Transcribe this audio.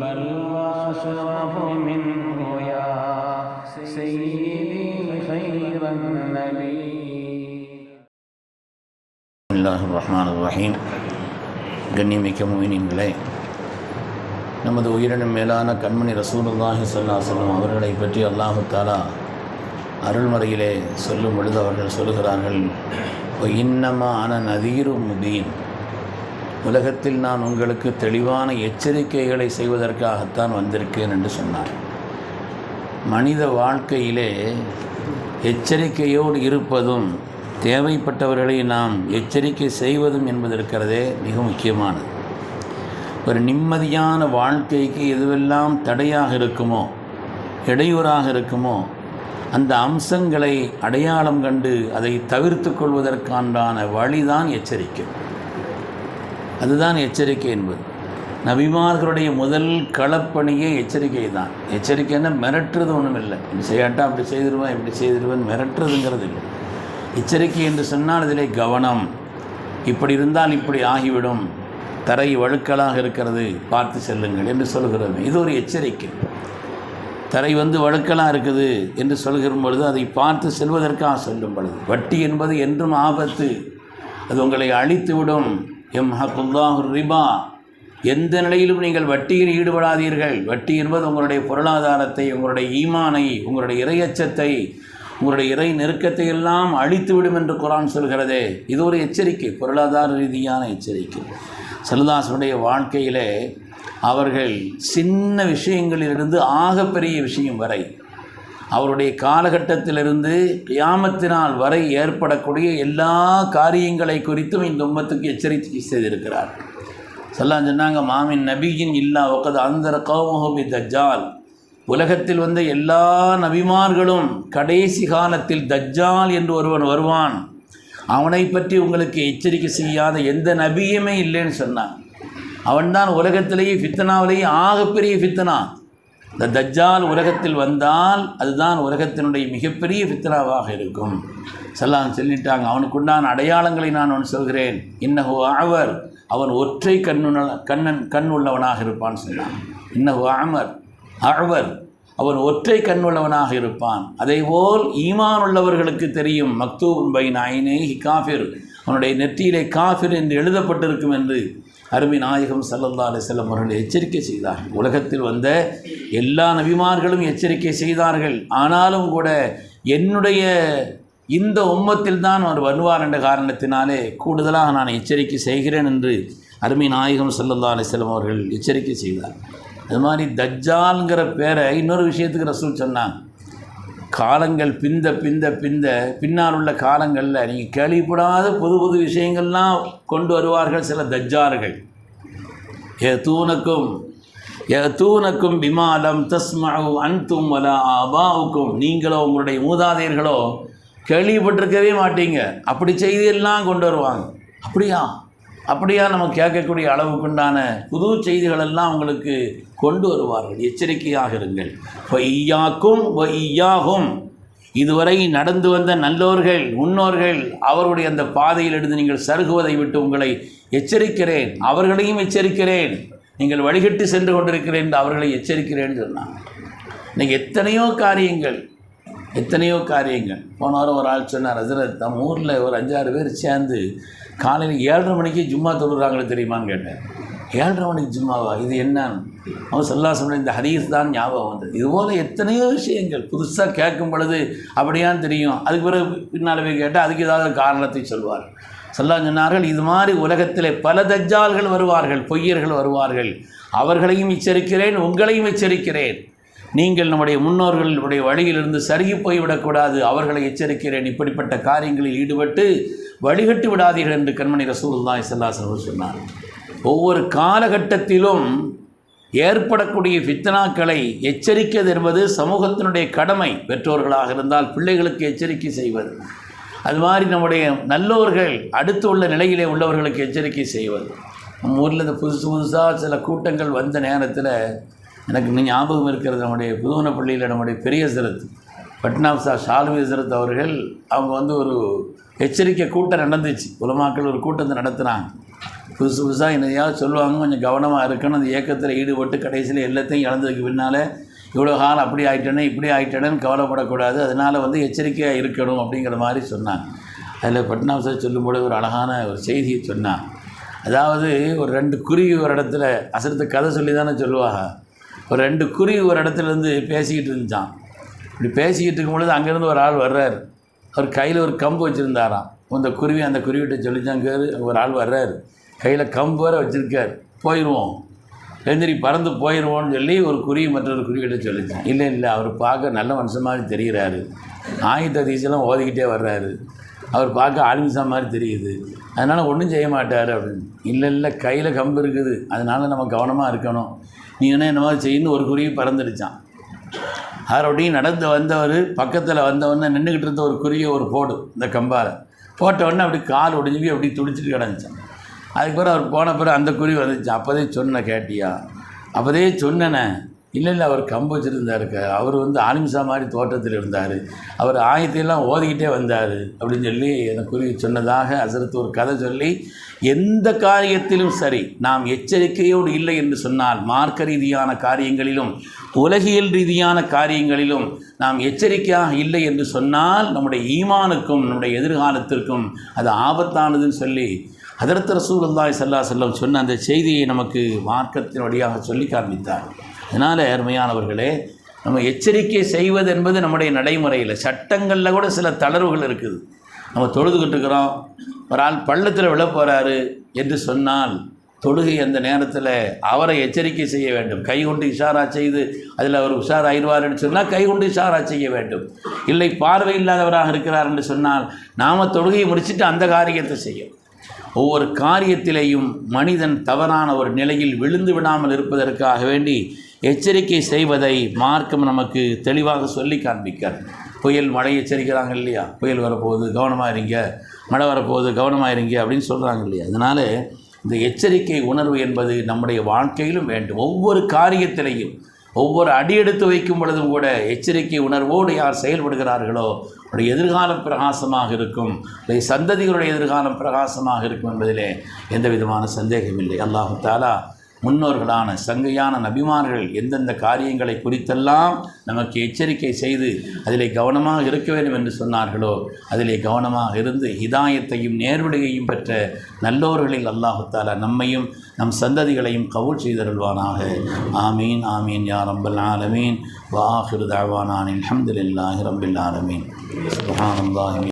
بل وأشرف منه يا سيدي خير النبي. بسم الله الرحمن الرحيم. கண்ணியமிக்க முஃமினீன்களே, நமது உயிரினும் மேலான கண்மணி ரசூலுல்லாஹி ஸல்லல்லாஹு அலைஹி வஸல்லம் அவர்களை பற்றி அல்லாஹு தஆலா அருள்மறையிலே சொல்லும் பொழுது அவர்கள் சொல்லுகிறார்கள், இன்னமா அன நதீரும் முபீன், உலகத்தில் நான் உங்களுக்கு தெளிவான எச்சரிக்கைகளை செய்வதற்காகத்தான் வந்திருக்கேன் என்று சொன்னார். மனித வாழ்க்கையிலே எச்சரிக்கையோடு இருப்பதும் தேவைப்பட்டவர்களை நாம் எச்சரிக்கை செய்வதும் என்பது இருக்கிறதே மிக முக்கியமானது. ஒரு நிம்மதியான வாழ்க்கைக்கு எதுவெல்லாம் தடையாக இருக்குமோ, இடையூறாக இருக்குமோ, அந்த அம்சங்களை அடையாளம் கண்டு அதை தவிர்த்து கொள்வதற்கான வழிதான் எச்சரிக்கை. அதுதான் எச்சரிக்கை என்பது. நபிமார்களுடைய முதல் களப்பணியே எச்சரிக்கை தான். எச்சரிக்கைன்னா மிரட்டுறது ஒன்றும் இல்லை. இப்படி செய்யாட்டா அப்படி செய்திருவேன், இப்படி செய்திருவேன், மிரட்டுறதுங்கிறது இல்லை. எச்சரிக்கை என்று சொன்னால் இதிலே கவனம், இப்படி இருந்தால் இப்படி ஆகிவிடும், தரை வழுக்கலாக இருக்கிறது, பார்த்து செல்லுங்கள் என்று சொல்கிறது. இது ஒரு எச்சரிக்கை. தரை வழுக்கலாக இருக்குது என்று சொல்கிற பொழுது அதை பார்த்து செல்வதற்காக சொல்லும் பொழுது, வட்டி என்பது என்றும் ஆபத்து, அது உங்களை அழித்துவிடும். யம்ஹகுல்லாஹு ரிபா, எந்த நிலையிலும் நீங்கள் வட்டியில் ஈடுபடாதீர்கள். வட்டி என்பது உங்களுடைய பொருளாதாரத்தை, உங்களுடைய ஈமானை, உங்களுடைய இறையச்சத்தை, உங்களுடைய இறை நெருக்கத்தை எல்லாம் அழித்துவிடும் என்று குர்ஆன் சொல்கிறதே. இது ஒரு எச்சரிக்கை, பொருளாதார ரீதியான எச்சரிக்கை. ஸல்லல்லாஹு வாழ்க்கையிலே அவர்கள் சின்ன விஷயங்களிலிருந்து ஆகப்பெரிய விஷயம் வரை, அவருடைய காலகட்டத்திலிருந்து கியாமத்தினால் வரை ஏற்படக்கூடிய எல்லா காரியங்களை குறித்தும் இந்த உம்மத்துக்கு எச்சரிக்கை செய்திருக்கிறார். ஸல்லல்லாஹு சொன்னாங்க, மாமின் நபியின் இல்லா வகத் அன்தர கௌமஹு பித்தஜ்ஜால், உலகத்தில் வந்த எல்லா நபிமார்களும் கடைசி காலத்தில் தஜ்ஜால் என்று ஒருவன் வருவான், அவனை பற்றி உங்களுக்கு எச்சரிக்கை செய்யாத எந்த நபியுமே இல்லைன்னு சொன்னான். அவன்தான் உலகத்திலேயே ஃபித்னாவிலேயே ஆகப்பெரிய ஃபித்னா. இந்த தஜ்ஜால் உலகத்தில் வந்தால் அதுதான் உலகத்தினுடைய மிகப்பெரிய ஃபித்னாவாக இருக்கும். சொல்லிட்டாங்க. அவனுக்குண்டான அடையாளங்களை நான் ஒன்று சொல்கிறேன். இன்னஹு அஅவர், அவன் ஒற்றை கண் உள்ளவனாக இருப்பான்னு சொன்னான். இன்னஹு அஅவர், அவன் ஒற்றை கண் உள்ளவனாக இருப்பான். அதேபோல் ஈமான் உள்ளவர்களுக்கு தெரியும், மக்தூபுன் பைன ஐனைஹி காஃபிர், அவனுடைய நெற்றியிலே காஃபிர் என்று எழுதப்பட்டிருக்கும் என்று அருமை நாயகம் ஸல்லல்லாஹு அலைஹி வஸல்லம் அவர்கள் எச்சரிக்கை செய்தார்கள். உலகத்தில் வந்த எல்லா நபிமார்களும் எச்சரிக்கை செய்தார்கள். ஆனாலும் கூட என்னுடைய இந்த உம்மத்தில் தான் அவர் வருவார் என்ற காரணத்தினாலே கூடுதலாக நான் எச்சரிக்கை செய்கிறேன் என்று அருமை நாயகம் ஸல்லல்லாஹு அலைஹி வஸல்லம் அவர்கள் எச்சரிக்கை செய்தார். அது மாதிரி தஜ்ஜால்ங்கிற பேரை இன்னொரு விஷயத்துக்கு ரசூல் சொன்னாங்க. காலங்கள் பின்னால் உள்ள காலங்களில் நீங்கள் கேள்விப்படாத புது புது விஷயங்கள்லாம் கொண்டு வருவார்கள் சில தஜ்ஜால்கள். யதூனக்கும் பிமாலம் தஸ்மஉ அன்தும் வலா ஆபாவுக்கும், நீங்களோ உங்களுடைய மூதாதையர்களோ கேள்விப்பட்டிருக்கவே மாட்டீங்க, அப்படி செய்தியெல்லாம் கொண்டு வருவாங்க. அப்படியா நம்ம கேட்கக்கூடிய அளவுக்குண்டான புது செய்திகளெல்லாம் உங்களுக்கு கொண்டு வருவார்கள். எச்சரிக்கையாக இருங்கள். வையாக்கும் வையாகும், இதுவரை நடந்து வந்த நல்லோர்கள் முன்னோர்கள் அவருடைய அந்த பாதையில் இருந்து நீங்கள் சருகுவதை விட்டு உங்களை எச்சரிக்கிறேன், அவர்களையும் எச்சரிக்கிறேன், நீங்கள் வழிகட்டு சென்று கொண்டிருக்கிறேன் என்று அவர்களை எச்சரிக்கிறேன்னு சொன்னாங்க. இன்றைக்கி எத்தனையோ காரியங்கள். போன வாரம் ஒரு ஆள் சொன்னார், ஹஸரத் நம்ம ஊரில் ஒரு 5-6 பேர் சேர்ந்து காலையில் 7:30 மணிக்கு ஜும்மா தொழுகிறாங்களே தெரியுமான்னு கேட்டேன். 7:30 மணிக்கு ஜும்மாவா, இது என்னன்னு அவன் ஸல்லல்லாஹு அலைஹி இந்த ஹதீஸ் தான் ஞாபகம் வந்தது. இதுபோல் எத்தனையோ விஷயங்கள் புதுசாக கேட்கும் பொழுது அப்படியான்னு தெரியும். அதுக்கு பிறகு பின்னால் போய் கேட்டால் அதுக்கு ஏதாவது காரணத்தை சொல்வார். ஸல்லல்லாஹு சொன்னார்கள், இது மாதிரி உலகத்தில் பல தஜ்ஜால்கள் வருவார்கள், பொய்யர்கள் வருவார்கள், அவர்களையும் எச்சரிக்கிறேன், உங்களையும் எச்சரிக்கிறேன். நீங்கள் நம்முடைய முன்னோர்களுடைய வழியிலிருந்து சருகி போய்விடக்கூடாது, அவர்களை எச்சரிக்கிறேன். இப்படிப்பட்ட காரியங்களில் ஈடுபட்டு வழிகட்டு விடாதீர்கள் என்று கண்மணி ரசூலுல்லாஹி ஸல்லல்லாஹு அலைஹி வஸல்லம் சொன்னார். ஒவ்வொரு காலகட்டத்திலும் ஏற்படக்கூடிய ஃபித்னாக்களை எச்சரிக்கிறது என்பது சமூகத்தினுடைய கடமை. பெற்றோர்களாக இருந்தால் பிள்ளைகளுக்கு எச்சரிக்கை செய்வது, அது மாதிரி நம்முடைய நல்லோர்கள் அடுத்து உள்ள நிலையிலே உள்ளவர்களுக்கு எச்சரிக்கை செய்வது. நம்ம ஊரில் இந்த புதுசாக சில கூட்டங்கள் வந்த நேரத்தில் எனக்கு இன்னும் ஞாபகம் இருக்கிறது, நம்முடைய புதுவனப்பள்ளியில் நம்முடைய பெரிய ஹஸரத் பட்னாப்சா ஷால்வி ஹஸரத் அவர்கள் அவங்க ஒரு எச்சரிக்கை கூட்டம் நடந்துச்சு. உலமாக்கள் ஒரு கூட்டத்தை நடத்துனாங்க. புதுசு புதுசாக என்னையாவது சொல்லுவாங்க, கொஞ்சம் கவனமாக இருக்கணும். அந்த இயக்கத்தில் ஈடுபட்டு கடைசியில் எல்லாத்தையும் இழந்ததுக்கு பின்னால் இவ்வளோ காலம் அப்படி ஆகிட்டேனே இப்படி ஆகிட்டேனேன்னு கவலைப்படக்கூடாது, அதனால் எச்சரிக்கையாக இருக்கணும் அப்படிங்கிற மாதிரி சொன்னாங்க. அதில் பட்னாம் சார் சொல்லும்போது ஒரு அழகான ஒரு செய்தியை சொன்னான். அதாவது ஒரு 2 குருவி ஒரு இடத்துல, அசரத்து கதை சொல்லி தானே சொல்லுவாங்க, ஒரு 2 குருவி ஒரு இடத்துலேருந்து பேசிக்கிட்டு இருந்துச்சான். இப்படி பேசிக்கிட்டு இருக்கும்பொழுது அங்கேருந்து ஒரு ஆள் வர்றார். அவர் கையில் ஒரு கம்பு வச்சுருந்தாராம். அந்த குருவிகிட்ட சொல்லிச்சாங்க, ஒரு ஆள் வர்றார், கையில் கம்பு வர வச்சுருக்கார், போயிடுவோம், எழுந்திரி பறந்து போயிடுவோன்னு சொல்லி ஒரு குருவி மற்றொரு குருவிகிட்ட சொல்லித்தான். இல்லை அவர் பார்க்க நல்ல மனுஷன் மாதிரி தெரிகிறாரு, ஆயுத தீசெல்லாம் ஓதிக்கிட்டே வர்றாரு, அவர் பார்க்க ஆலிமிசா மாதிரி தெரியுது, அதனால் ஒன்றும் செய்ய மாட்டார் அப்படின்னு. இல்லை கையில் கம்பு இருக்குது, அதனால் நம்ம கவனமாக இருக்கணும், நீ என்ன மாதிரி செய்யணும்னு ஒரு குருவி பறந்துடுச்சான். அவரோடையும் நடந்து வந்தவர் பக்கத்தில் வந்தவொடனே நின்றுக்கிட்டு இருந்த ஒரு குருவியை ஒரு போடு இந்த கம்பால் போட்டவுடனே அப்படி கால் ஒடிஞ்சு அப்படி துடிச்சிட்டு கிடந்துச்சான். அதுக்கப்புறம் அவர் போன பிறகு அந்த குருவி வந்துச்சு. அப்போதே சொன்ன கேட்டியா, அப்போதே சொன்னேனே, இல்லை அவர் கம்பு வச்சுருந்தாருக்க, அவர் ஆலிம்சா மாதிரி தோட்டத்தில் இருந்தார், அவர் ஆயத்தையெல்லாம் ஓதிக்கிட்டே வந்தார் அப்படின்னு சொல்லி அந்த குருவி சொன்னதாக ஹஸரத் ஒரு கதை சொல்லி, எந்த காரியத்திலும் சரி நாம் எச்சரிக்கையோடு இல்லை என்று சொன்னால், மார்க்க ரீதியான காரியங்களிலும் உலகியல் ரீதியான காரியங்களிலும் நாம் எச்சரிக்கையாக இல்லை என்று சொன்னால் நம்முடைய ஈமானுக்கும் நம்முடைய எதிர்காலத்திற்கும் அது ஆபத்தானதுன்னு சொல்லி ஹதரத் ரசூலுல்லாஹி ஸல்லல்லாஹு அலைஹி வஸல்லம் சொன்ன அந்த செய்தியை நமக்கு மார்க்கத்தின் வழியாக சொல்லி காண்பித்தார். அதனால் அருமையானவர்களே, நம்ம எச்சரிக்கை செய்வது என்பது நம்முடைய நடைமுறையில், சட்டங்களில் கூட சில தளர்வுகள் இருக்குது. நம்ம தொழுதுகிட்டு இருக்கிறோம், ஒரு ஆள் பள்ளத்தில் விழ போகிறாரு என்று சொன்னால் தொழுகை அந்த நேரத்தில் அவரை எச்சரிக்கை செய்ய வேண்டும். கை கொண்டு இஷாரா செய்து அதில் அவர் உஷார் ஆயிடுவார்னு சொன்னால் கை கொண்டு இஷாரா செய்ய வேண்டும். இல்லை பார்வை இல்லாதவராக இருக்கிறார் என்று சொன்னால் நாம் தொழுகையை முடிச்சுட்டு அந்த காரியத்தை செய்யும். ஒவ்வொரு காரியத்திலேயும் மனிதன் தவறான ஒரு நிலையில் விழுந்து விடாமல் இருப்பதற்காக வேண்டி எச்சரிக்கை செய்வதை மார்க்கம் நமக்கு தெளிவாக சொல்லி காண்பிக்கார். புயல் மழை எச்சரிக்கிறாங்க இல்லையா, புயல் வரப்போகுது கவனமாக இருங்க, மழை வரப்போகுது கவனமாக இருங்க அப்படின்னு சொல்கிறாங்க இல்லையா. அதனால் இந்த எச்சரிக்கை உணர்வு என்பது நம்முடைய வாழ்க்கையிலும் வேண்டும். ஒவ்வொரு காரியத்திலையும் ஒவ்வொரு அடி எடுத்து வைக்கும் பொழுதும் கூட எச்சரிக்கை உணர்வோடு யார் செயல்படுகிறார்களோ அவருடைய எதிர்காலம் பிரகாசமாக இருக்கும், சந்ததிகளுடைய எதிர்காலம் பிரகாசமாக இருக்கும் என்பதிலே எந்த விதமான சந்தேகமில்லை. அல்லாஹு தஆலா முன்னோர்களான சங்கையான நபிமார்கள் எந்தெந்த காரியங்களை குறித்தெல்லாம் நமக்கு எச்சரிக்கை செய்து அதிலே கவனமாக இருக்க வேண்டும் என்று சொன்னார்களோ அதிலே கவனமாக இருந்து ஹிதாயத்தையும் நேர்வழியையும் பெற்ற நல்லோர்களில் அல்லாஹு தஆலா நம்மையும் நம் சந்ததிகளையும் கபூல் செய்தருள்வானாக. ஆமீன் ஆமீன் யா ரப்பல் ஆலமீன். வ ஆகிரு தஅவானா அல்ஹம்துலில்லாஹி ரப்பில் ஆலமீன். சுப்ஹானல்லாஹி.